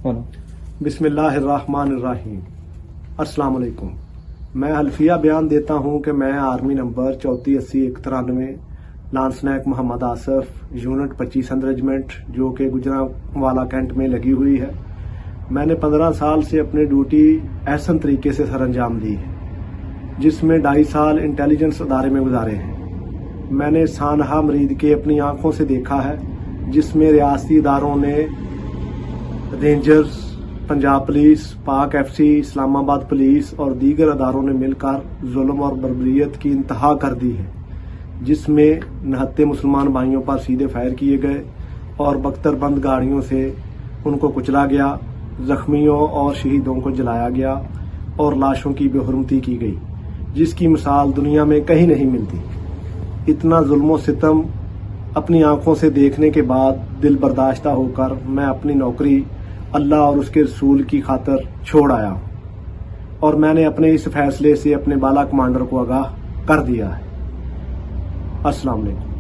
بسم اللہ الرحمن الرحیم۔ السلام علیکم۔ میں حلفیہ بیان دیتا ہوں کہ میں آرمی نمبر 3480-193 لانس نائک محمد آصف یونٹ 25 رجمنٹ جو کہ گجرانوالا کینٹ میں لگی ہوئی ہے، میں نے 15 سال سے اپنی ڈیوٹی احسن طریقے سے سر انجام دی ہے، جس میں 2.5 سال انٹیلیجنس ادارے میں گزارے ہیں۔ میں نے سانحہ مرید کے اپنی آنکھوں سے دیکھا ہے، جس میں ریاستی اداروں نے رینجرز، پنجاب پولیس، پاک ایف سی، اسلام آباد پولیس اور دیگر اداروں نے مل کر ظلم اور بربریت کی انتہا کر دی ہے، جس میں نہتے مسلمان بھائیوں پر سیدھے فائر کیے گئے اور بختر بند گاڑیوں سے ان کو کچلا گیا، زخمیوں اور شہیدوں کو جلایا گیا اور لاشوں کی بے حرمتی کی گئی، جس کی مثال دنیا میں کہیں نہیں ملتی۔ اتنا ظلم و ستم اپنی آنکھوں سے دیکھنے کے بعد دل برداشتہ ہو کر میں اپنی نوکری اللہ اور اس کے رسول کی خاطر چھوڑ آیا ہوں، اور میں نے اپنے اس فیصلے سے اپنے بالا کمانڈر کو آگاہ کر دیا ہے۔ السلام علیکم۔